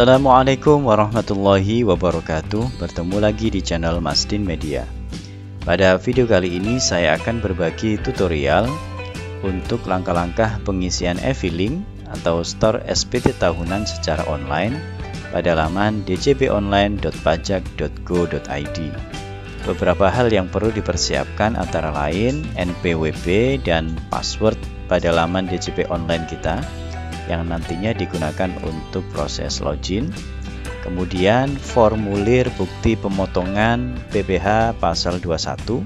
Assalamualaikum warahmatullahi wabarakatuh. Bertemu lagi di channel Masdin Media. Pada video kali ini saya akan berbagi tutorial untuk langkah-langkah pengisian e-filing atau store SPT tahunan secara online pada laman djponline.pajak.go.id. Beberapa hal yang perlu dipersiapkan antara lain NPWP dan password pada laman DJP online kita yang nantinya digunakan untuk proses login. Kemudian formulir bukti pemotongan PPh pasal 21.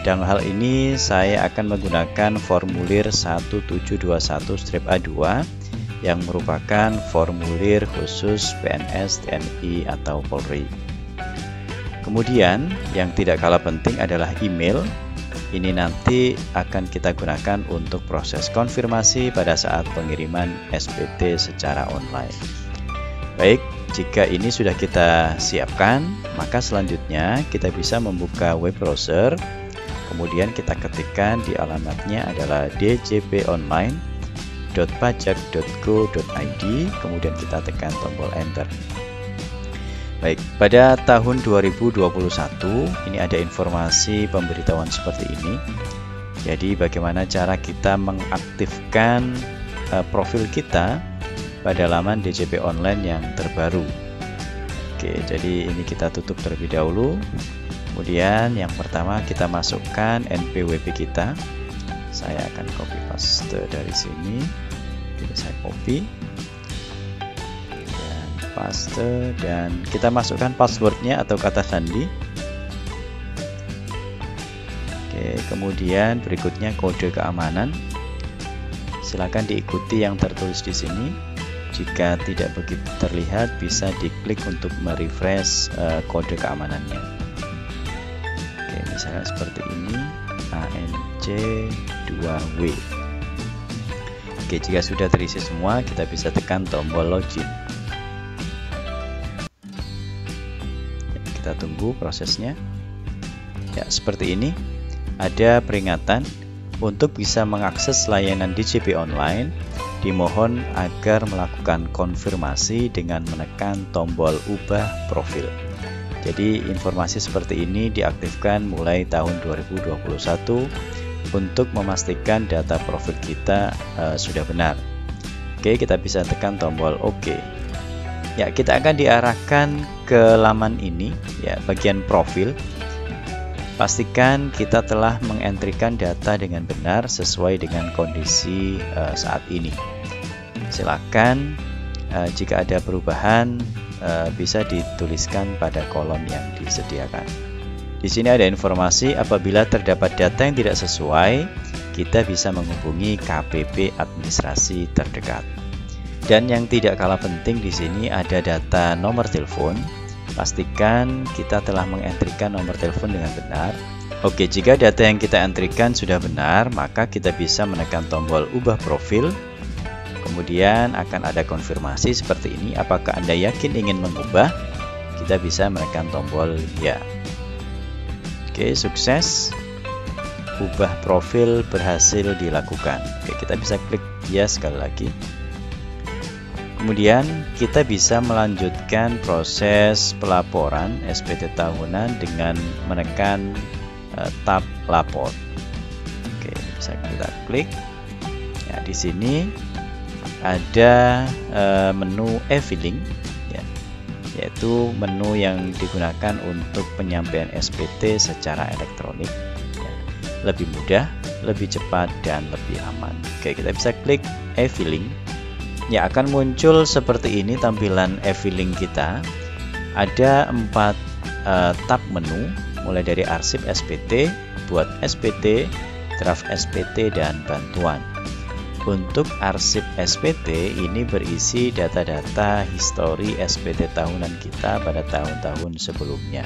Dalam hal ini saya akan menggunakan formulir 1721-A2 yang merupakan formulir khusus PNS, TNI atau Polri. Kemudian yang tidak kalah penting adalah email. Ini nanti akan kita gunakan untuk proses konfirmasi pada saat pengiriman SPT secara online. Baik, jika ini sudah kita siapkan, maka selanjutnya kita bisa membuka web browser. Kemudian kita ketikkan di alamatnya adalah djponline.pajak.go.id. Kemudian kita tekan tombol enter. Baik, pada tahun 2021 ini ada informasi pemberitahuan seperti ini. Jadi bagaimana cara kita mengaktifkan profil kita pada laman DJP online yang terbaru. Oke, jadi ini kita tutup terlebih dahulu. Kemudian yang pertama kita masukkan NPWP kita. Saya akan copy paste dari sini. Jadi saya copy, paste, dan kita masukkan passwordnya atau kata sandi. Oke, kemudian berikutnya kode keamanan. Silakan diikuti yang tertulis di sini. Jika tidak begitu terlihat, bisa diklik untuk merefresh kode keamanannya. Oke, misalnya seperti ini, ANC2W. Oke, jika sudah terisi semua, kita bisa tekan tombol login. Kita tunggu prosesnya. Ya, seperti ini. Ada peringatan untuk bisa mengakses layanan DJP online. Dimohon agar melakukan konfirmasi dengan menekan tombol ubah profil. Jadi informasi seperti ini diaktifkan mulai tahun 2021 untuk memastikan data profil kita sudah benar. Oke, kita bisa tekan tombol OK. Ya, kita akan diarahkan ke laman ini, ya, bagian profil. Pastikan kita telah mengentrikan data dengan benar sesuai dengan kondisi saat ini. Silakan jika ada perubahan bisa dituliskan pada kolom yang disediakan. Di sini ada informasi apabila terdapat data yang tidak sesuai, kita bisa menghubungi KPP administrasi terdekat. Dan yang tidak kalah penting di sini ada data nomor telepon. Pastikan kita telah mengentrikan nomor telepon dengan benar. Oke, jika data yang kita entrikan sudah benar, maka kita bisa menekan tombol ubah profil. Kemudian akan ada konfirmasi seperti ini. Apakah Anda yakin ingin mengubah? Kita bisa menekan tombol ya. Oke, sukses. Ubah profil berhasil dilakukan. Oke, kita bisa klik ya sekali lagi. Kemudian kita bisa melanjutkan proses pelaporan SPT tahunan dengan menekan tab lapor. Oke, bisa kita klik. Ya, di sini ada menu e-filing, ya, yaitu menu yang digunakan untuk penyampaian SPT secara elektronik. Ya, lebih mudah, lebih cepat, dan lebih aman. Oke, kita bisa klik e-filing. Ya, akan muncul seperti ini tampilan e-filing kita. Ada 4 tab menu, mulai dari arsip SPT, buat SPT, draft SPT, dan bantuan. Untuk arsip SPT ini berisi data-data histori SPT tahunan kita pada tahun-tahun sebelumnya.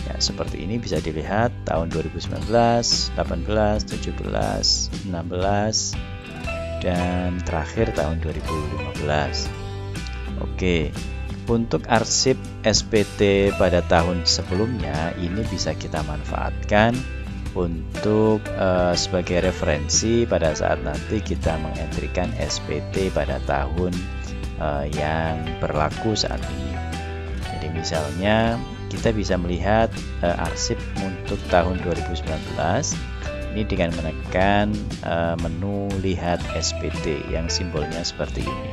Ya, seperti ini bisa dilihat tahun 2019, 18, 17, 16, dan terakhir tahun 2015. Oke, untuk arsip SPT pada tahun sebelumnya ini bisa kita manfaatkan untuk sebagai referensi pada saat nanti kita mengentrikan SPT pada tahun yang berlaku saat ini. Jadi misalnya kita bisa melihat arsip untuk tahun 2019 ini dengan menekan menu lihat SPT yang simbolnya seperti ini.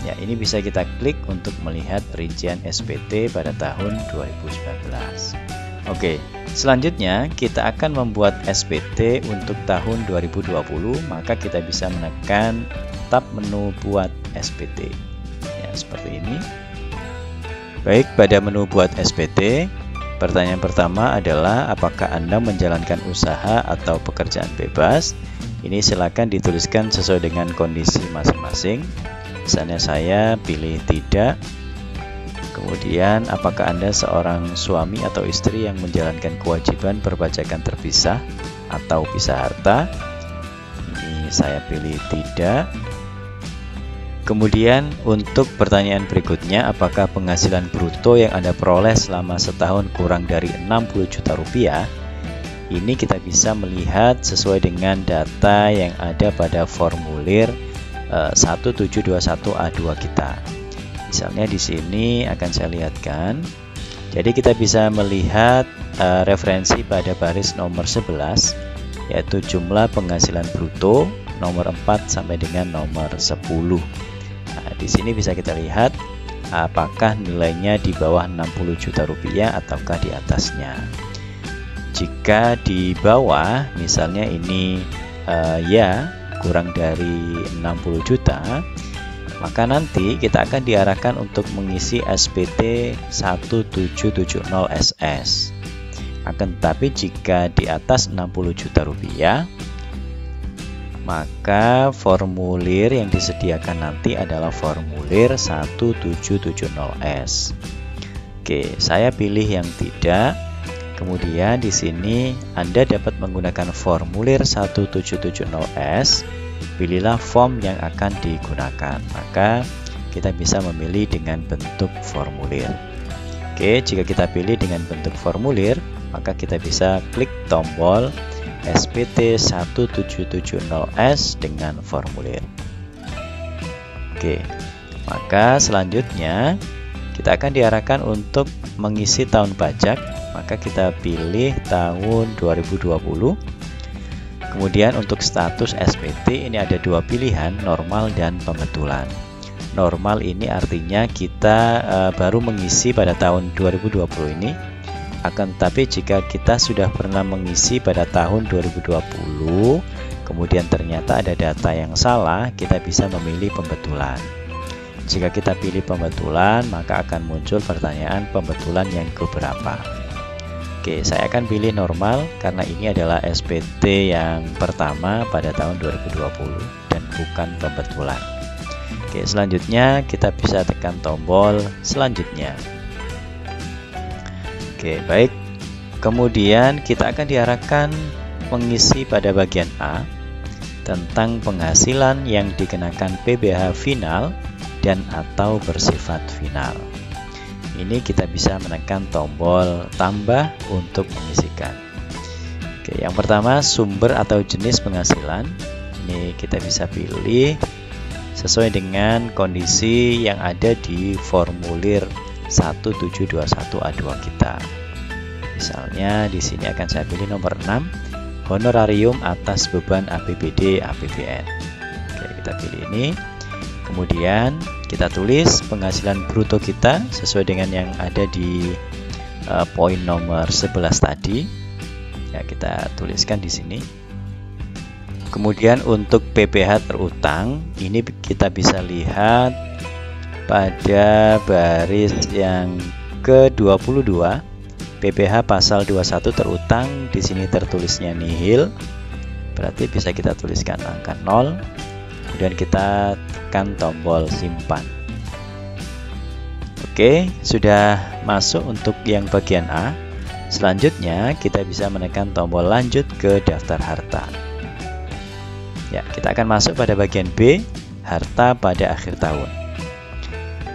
Ya, ini bisa kita klik untuk melihat rincian SPT pada tahun 2019. Oke, selanjutnya kita akan membuat SPT untuk tahun 2020, maka kita bisa menekan tab menu buat SPT. Ya, seperti ini. Baik, pada menu buat SPT, pertanyaan pertama adalah apakah Anda menjalankan usaha atau pekerjaan bebas? Ini silakan dituliskan sesuai dengan kondisi masing-masing. Misalnya saya pilih tidak. Kemudian apakah Anda seorang suami atau istri yang menjalankan kewajiban perpajakan terpisah atau pisah harta? Ini saya pilih tidak. Kemudian untuk pertanyaan berikutnya, apakah penghasilan bruto yang Anda peroleh selama setahun kurang dari 60 juta rupiah? Ini kita bisa melihat sesuai dengan data yang ada pada formulir 1721A2 kita. Misalnya di sini akan saya lihatkan. Jadi kita bisa melihat referensi pada baris nomor 11, yaitu jumlah penghasilan bruto nomor 4 sampai dengan nomor 10. Nah, di sini bisa kita lihat apakah nilainya di bawah 60 juta rupiah ataukah di atasnya. Jika di bawah, misalnya ini ya kurang dari 60 juta, maka nanti kita akan diarahkan untuk mengisi SPT 1770SS. Akan tetapi jika di atas 60 juta rupiah, maka formulir yang disediakan nanti adalah formulir 1770S. Oke, saya pilih yang tidak. Kemudian di sini Anda dapat menggunakan formulir 1770S. Pilihlah form yang akan digunakan. Maka kita bisa memilih dengan bentuk formulir. Oke, jika kita pilih dengan bentuk formulir, maka kita bisa klik tombol SPT 1770S dengan formulir. Oke, maka selanjutnya kita akan diarahkan untuk mengisi tahun pajak. Maka kita pilih tahun 2020. Kemudian untuk status SPT ini ada dua pilihan, normal dan pembetulan. Normal ini artinya kita baru mengisi pada tahun 2020 ini. Akan tetapi jika kita sudah pernah mengisi pada tahun 2020, kemudian ternyata ada data yang salah, kita bisa memilih pembetulan. Jika kita pilih pembetulan, maka akan muncul pertanyaan pembetulan yang keberapa. Oke, saya akan pilih normal karena ini adalah SPT yang pertama pada tahun 2020 dan bukan pembetulan. Oke, selanjutnya kita bisa tekan tombol selanjutnya. Oke, baik. Kemudian kita akan diarahkan mengisi pada bagian A tentang penghasilan yang dikenakan PBH final dan atau bersifat final. Ini kita bisa menekan tombol tambah untuk mengisikan. Oke, yang pertama sumber atau jenis penghasilan. Ini kita bisa pilih sesuai dengan kondisi yang ada di formulir 1721A2 kita. Misalnya di sini akan saya pilih nomor 6, honorarium atas beban APBD APBN. Oke, kita pilih ini. Kemudian kita tulis penghasilan bruto kita sesuai dengan yang ada di poin nomor 11 tadi. Ya, kita tuliskan di sini. Kemudian untuk PPh terutang, ini kita bisa lihat pada baris yang ke-22, PPh pasal 21 terutang, di sini tertulisnya nihil. Berarti bisa kita tuliskan angka 0. Kemudian kita tekan tombol simpan. Oke, sudah masuk untuk yang bagian A. Selanjutnya kita bisa menekan tombol lanjut ke daftar harta. Ya, kita akan masuk pada bagian B, harta pada akhir tahun.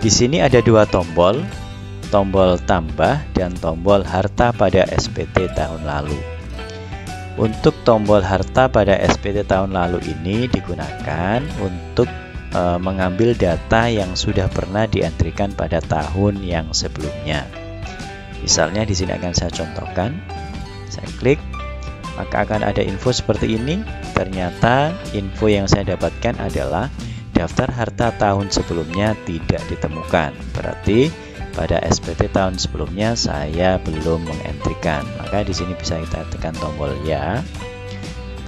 Di sini ada dua tombol, tombol tambah dan tombol harta pada SPT tahun lalu. Untuk tombol harta pada SPT tahun lalu ini digunakan untuk mengambil data yang sudah pernah dientrikan pada tahun yang sebelumnya. Misalnya di sini akan saya contohkan. Saya klik, maka akan ada info seperti ini. Ternyata info yang saya dapatkan adalah daftar harta tahun sebelumnya tidak ditemukan. Berarti pada SPT tahun sebelumnya saya belum mengentrikan. Maka di sini bisa kita tekan tombol ya.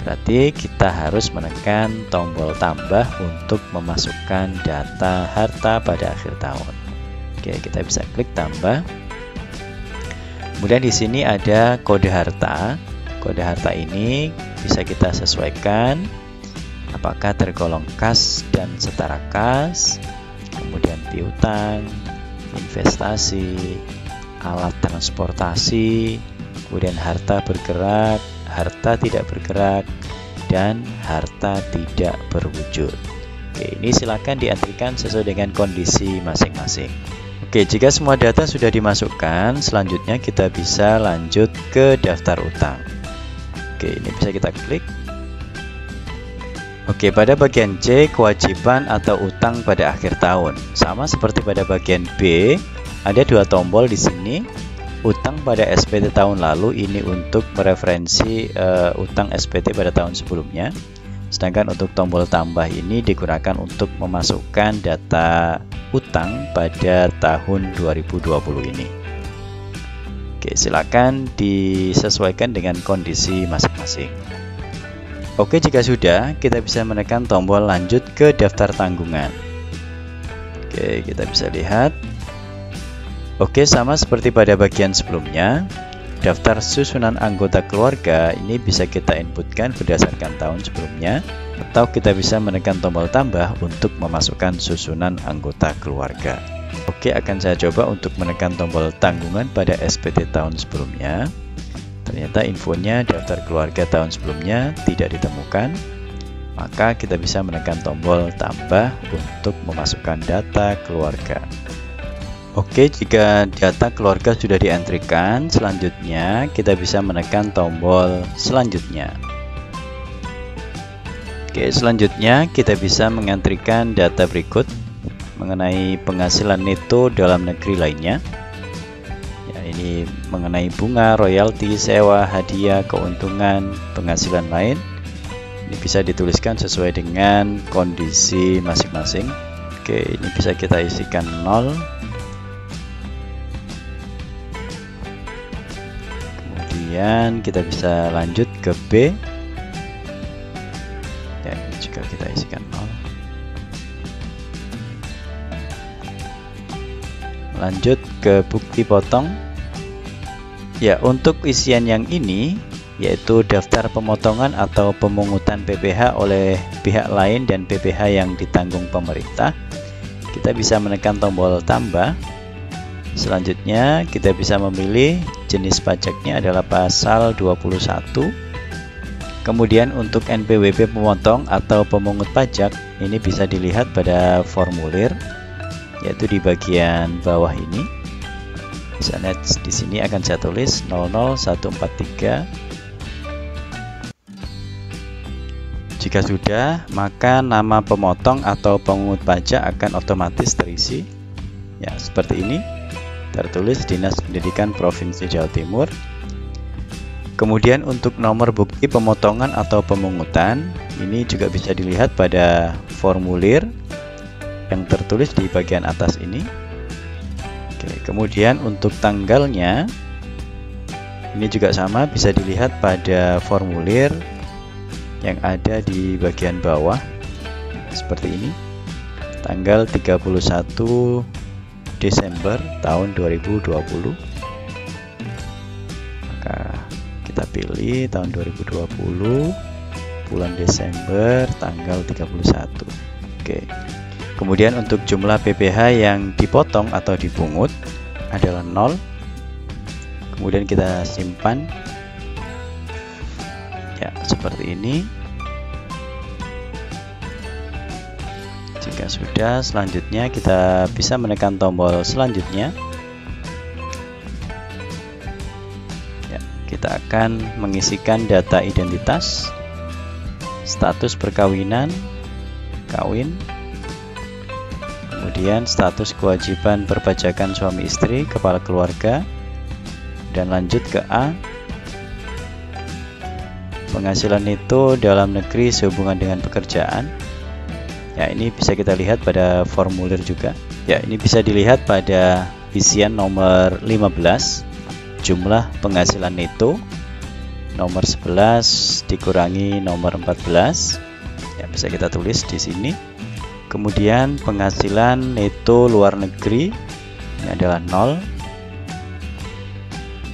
Berarti kita harus menekan tombol tambah untuk memasukkan data harta pada akhir tahun. Oke, kita bisa klik tambah. Kemudian di sini ada kode harta. Kode harta ini bisa kita sesuaikan apakah tergolong kas dan setara kas, kemudian piutang, investasi, alat transportasi, kemudian harta bergerak, harta tidak bergerak, dan harta tidak berwujud. Oke, ini silakan diantrikan sesuai dengan kondisi masing-masing. Oke, jika semua data sudah dimasukkan, selanjutnya kita bisa lanjut ke daftar utang. Oke, ini bisa kita klik. Oke, pada bagian C, kewajiban atau utang pada akhir tahun. Sama seperti pada bagian B, ada dua tombol di sini. Utang pada SPT tahun lalu ini untuk mereferensi utang SPT pada tahun sebelumnya. Sedangkan untuk tombol tambah ini digunakan untuk memasukkan data utang pada tahun 2020 ini. Oke, silakan disesuaikan dengan kondisi masing-masing. Oke, jika sudah, kita bisa menekan tombol lanjut ke daftar tanggungan. Oke, kita bisa lihat. Oke, sama seperti pada bagian sebelumnya, daftar susunan anggota keluarga ini bisa kita inputkan berdasarkan tahun sebelumnya, atau kita bisa menekan tombol tambah untuk memasukkan susunan anggota keluarga. Oke, akan saya coba untuk menekan tombol tanggungan pada SPT tahun sebelumnya. Ternyata infonya daftar keluarga tahun sebelumnya tidak ditemukan. Maka kita bisa menekan tombol tambah untuk memasukkan data keluarga. Oke, jika data keluarga sudah dientrikan, selanjutnya kita bisa menekan tombol selanjutnya. Oke, selanjutnya kita bisa mengentrikan data berikut mengenai penghasilan neto dalam negeri lainnya. Ya, ini mengenai bunga, royalti, sewa, hadiah, keuntungan, penghasilan lain. Ini bisa dituliskan sesuai dengan kondisi masing-masing. Oke, ini bisa kita isikan 0. Kemudian kita bisa lanjut ke B. Ya, ini juga kita isikan 0. Lanjut ke bukti potong. Ya, untuk isian yang ini yaitu daftar pemotongan atau pemungutan PPh oleh pihak lain dan PPh yang ditanggung pemerintah, kita bisa menekan tombol tambah. Selanjutnya kita bisa memilih jenis pajaknya adalah pasal 21. Kemudian untuk NPWP pemotong atau pemungut pajak ini bisa dilihat pada formulir, yaitu di bagian bawah ini. Misalnya di sini akan saya tulis 00143. Jika sudah, maka nama pemotong atau pemungut pajak akan otomatis terisi. Ya, seperti ini. Tertulis Dinas Pendidikan Provinsi Jawa Timur. Kemudian untuk nomor bukti pemotongan atau pemungutan, ini juga bisa dilihat pada formulir yang tertulis di bagian atas ini. Oke, kemudian untuk tanggalnya ini juga sama, bisa dilihat pada formulir yang ada di bagian bawah seperti ini. Tanggal 31 Desember tahun 2020. Maka kita pilih tahun 2020, bulan Desember, tanggal 31. Oke. Kemudian untuk jumlah PPh yang dipotong atau dipungut adalah 0. Kemudian kita simpan. Ya, seperti ini. Jika sudah, selanjutnya kita bisa menekan tombol selanjutnya. Ya, kita akan mengisikan data identitas, status perkawinan, kawin, kemudian status kewajiban perpajakan suami istri, kepala keluarga, dan lanjut ke A. Penghasilan neto dalam negeri sehubungan dengan pekerjaan. Ya, ini bisa kita lihat pada formulir juga. Ya, ini bisa dilihat pada isian nomor 15, jumlah penghasilan neto, nomor 11 dikurangi nomor 14. Ya, bisa kita tulis di sini. Kemudian penghasilan neto luar negeri ini adalah 0.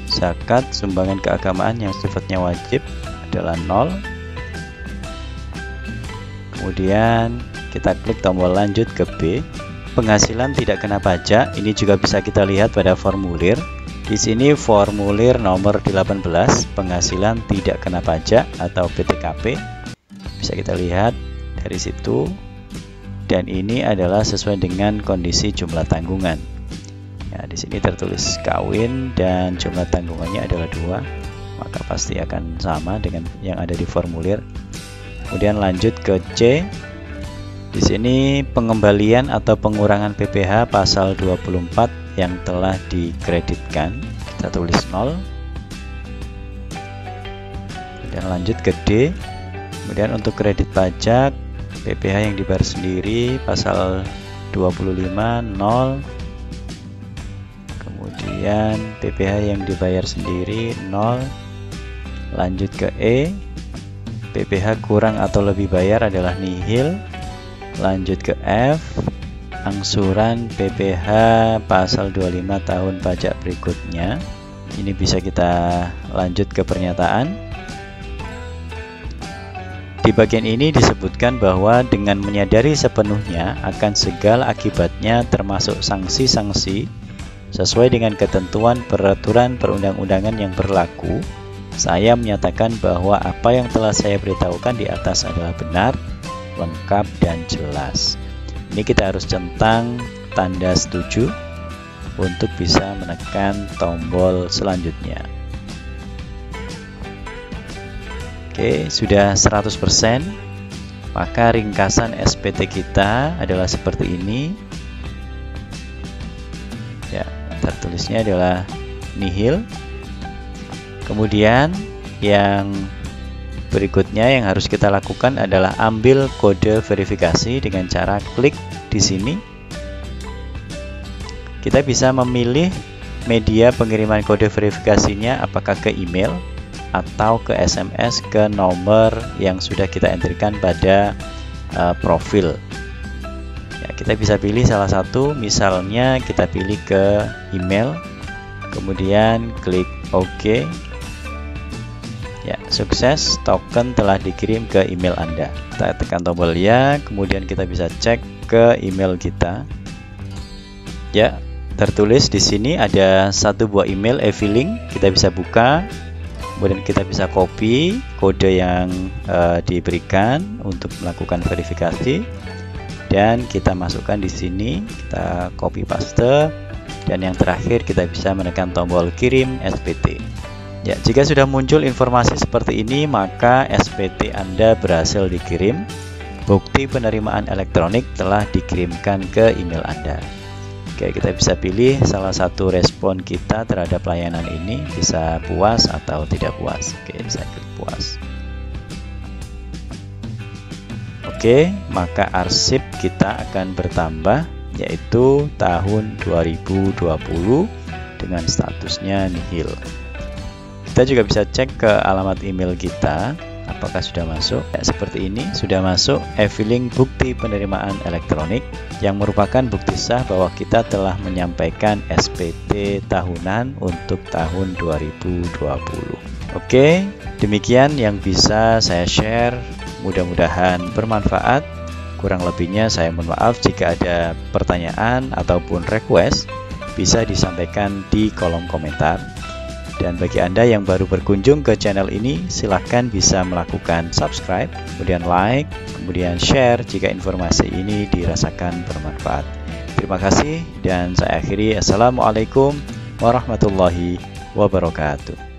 Zakat sumbangan keagamaan yang sifatnya wajib adalah 0. Kemudian kita klik tombol lanjut ke B. Penghasilan tidak kena pajak, ini juga bisa kita lihat pada formulir. Di sini formulir nomor 18, penghasilan tidak kena pajak atau PTKP. Bisa kita lihat dari situ. Dan ini adalah sesuai dengan kondisi jumlah tanggungan. Ya, di sini tertulis kawin dan jumlah tanggungannya adalah 2, maka pasti akan sama dengan yang ada di formulir. Kemudian lanjut ke C. Di sini pengembalian atau pengurangan PPh pasal 24 yang telah dikreditkan, kita tulis 0. Kemudian lanjut ke D. Kemudian untuk kredit pajak, PPh yang dibayar sendiri pasal 25 0. Kemudian PPh yang dibayar sendiri 0. Lanjut ke E. PPh kurang atau lebih bayar adalah nihil. Lanjut ke F. Angsuran PPh pasal 25 tahun pajak berikutnya. Ini bisa kita lanjut ke pernyataan. Di bagian ini disebutkan bahwa dengan menyadari sepenuhnya akan segala akibatnya termasuk sanksi-sanksi sesuai dengan ketentuan peraturan perundang-undangan yang berlaku, saya menyatakan bahwa apa yang telah saya beritahukan di atas adalah benar, lengkap, dan jelas. Ini kita harus centang tanda setuju untuk bisa menekan tombol selanjutnya. Oke, sudah 100%. Maka ringkasan SPT kita adalah seperti ini. Ya, tertulisnya adalah nihil. Kemudian yang berikutnya yang harus kita lakukan adalah ambil kode verifikasi dengan cara klik di sini. Kita bisa memilih media pengiriman kode verifikasinya, apakah ke email atau ke SMS ke nomor yang sudah kita enterkan pada profil. Ya, kita bisa pilih salah satu, misalnya kita pilih ke email, kemudian klik OK. Ya, sukses, token telah dikirim ke email Anda. Kita tekan tombol ya, kemudian kita bisa cek ke email kita. Ya, tertulis di sini ada satu buah email e-filing, kita bisa buka. Kemudian kita bisa copy kode yang diberikan untuk melakukan verifikasi dan kita masukkan di sini, kita copy paste, dan yang terakhir kita bisa menekan tombol kirim SPT. Ya, jika sudah muncul informasi seperti ini, maka SPT Anda berhasil dikirim. Bukti penerimaan elektronik telah dikirimkan ke email Anda. Oke, kita bisa pilih salah satu respon kita terhadap layanan ini, bisa puas atau tidak puas. Oke, saya klik puas. Oke, maka arsip kita akan bertambah, yaitu tahun 2020 dengan statusnya nihil. Kita juga bisa cek ke alamat email kita, apakah sudah masuk. Ya, seperti ini, sudah masuk e-filing bukti penerimaan elektronik yang merupakan bukti sah bahwa kita telah menyampaikan SPT tahunan untuk tahun 2020. Oke, demikian yang bisa saya share, mudah-mudahan bermanfaat. Kurang lebihnya saya mohon maaf. Jika ada pertanyaan ataupun request, bisa disampaikan di kolom komentar. Dan bagi Anda yang baru berkunjung ke channel ini, silahkan bisa melakukan subscribe, kemudian like, kemudian share jika informasi ini dirasakan bermanfaat. Terima kasih dan saya akhiri. Assalamualaikum warahmatullahi wabarakatuh.